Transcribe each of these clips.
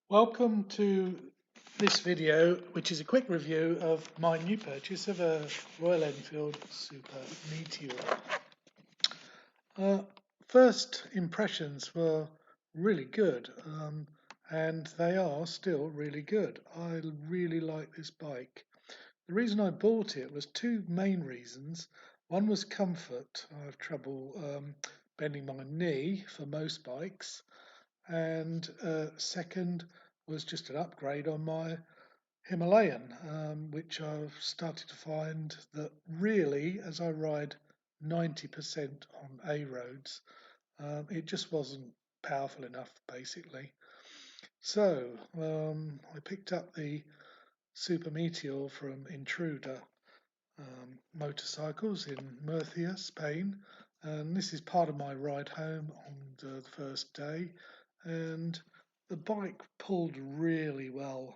Welcome to this video, which is a quick review of my new purchase of a Royal Enfield Super Meteor. Uh, First impressions were really good, and they are still really good. I really like this bike. The reason I bought it was two main reasons. One was comfort. I have trouble bending my knee for most bikes, and second was just an upgrade on my Himalayan, which I've started to find that really, as I ride 90% on A roads, it just wasn't powerful enough, basically. So I picked up the Super Meteor from Intruder Motorcycles in Murcia, Spain, and this is part of my ride home on the first day. And the bike pulled really well.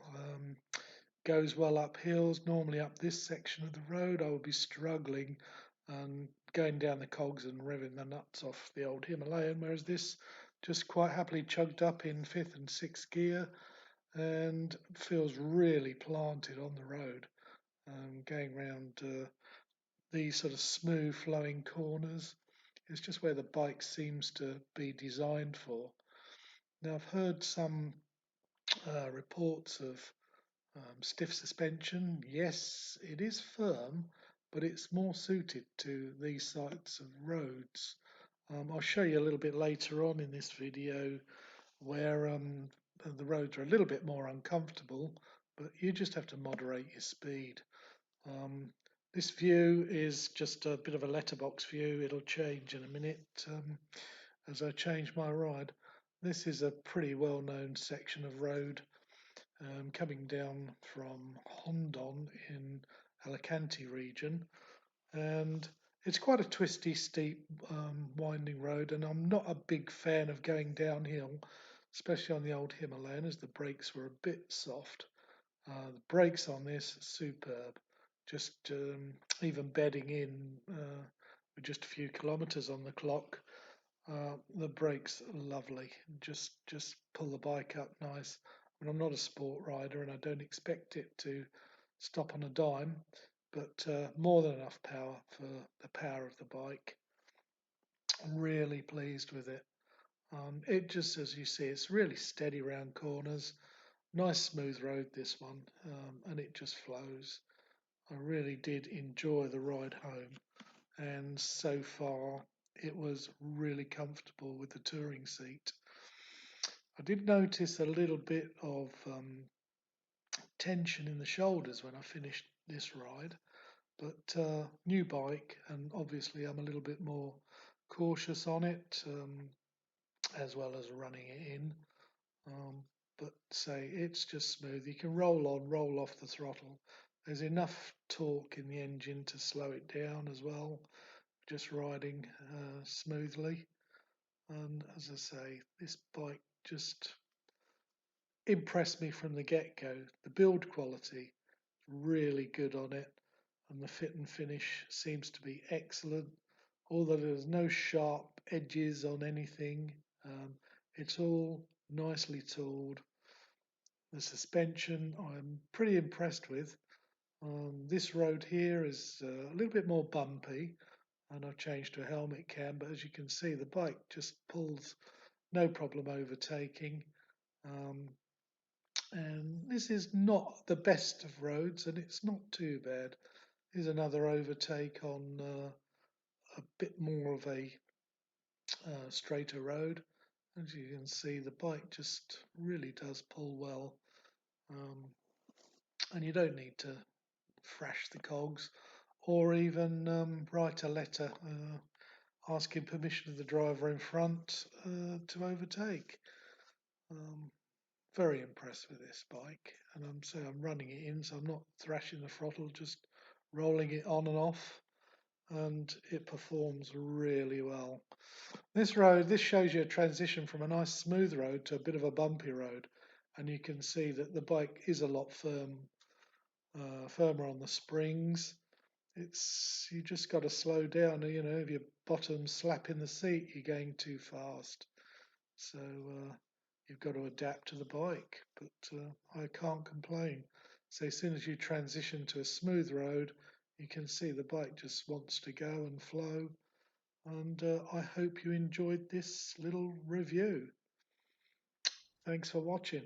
Goes well up hills. Normally up this section of the road, I would be struggling and going down the cogs and revving the nuts off the old Himalayan, whereas this just quite happily chugged up in fifth and sixth gear and feels really planted on the road. Going round these sort of smooth flowing corners is just where the bike seems to be designed for. Now, I've heard some reports of stiff suspension. Yes, it is firm, but it's more suited to these types of roads. I'll show you a little bit later on in this video where the roads are a little bit more uncomfortable, but you just have to moderate your speed. Um, this view is just a bit of a letterbox view. It'll change in a minute as I change my ride. This is a pretty well-known section of road coming down from Hondon in Alicante region, and it's quite a twisty, steep, winding road. And I'm not a big fan of going downhill, especially on the old Himalayan, as the brakes were a bit soft. The brakes on this are superb. Just even bedding in with just a few kilometres on the clock, the brakes are lovely. Just pull the bike up nice. I mean, I'm not a sport rider and I don't expect it to stop on a dime, but more than enough power for the power of the bike. I'm really pleased with it. It just, as you see, it's really steady round corners. Nice smooth road, this one, and it just flows. I really did enjoy the ride home, and so far it was really comfortable with the touring seat. I did notice a little bit of tension in the shoulders when I finished this ride, but new bike, and obviously I'm a little bit more cautious on it, as well as running it in. Um, but say it's just smooth. You can roll on, roll off the throttle. There's enough torque in the engine to slow it down as well, just riding smoothly. And as I say, this bike just impressed me from the get-go. The build quality really good on it, and the fit and finish seems to be excellent. Although there's no sharp edges on anything, it's all nicely tooled. The suspension I'm pretty impressed with. This road here is a little bit more bumpy, and I've changed to a helmet cam, but as you can see, the bike just pulls no problem overtaking. Um, and this is not the best of roads, and it's not too bad. Here's another overtake on a bit more of a straighter road. As you can see, the bike just really does pull well, um, and you don't need to thrash the cogs or even write a letter asking permission of the driver in front to overtake. Um, Very impressed with this bike, and I'm running it in, so I'm not thrashing the throttle, just rolling it on and off, and it performs really well. This shows you a transition from a nice smooth road to a bit of a bumpy road, and you can see that the bike is a lot firmer on the springs. It's you just got to slow down. You know, if your bottom's slapping the seat, you're going too fast. So you've got to adapt to the bike, but I can't complain. So as soon as you transition to a smooth road, you can see the bike just wants to go and flow. And I hope you enjoyed this little review. Thanks for watching.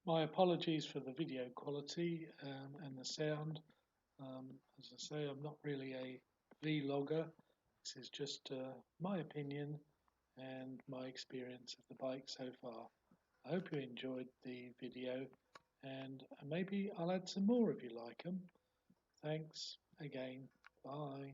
My apologies for the video quality and the sound. As I say, I'm not really a vlogger. This is just my opinion and my experience of the bike so far. I hope you enjoyed the video, and maybe I'll add some more if you like them. Thanks again. Bye.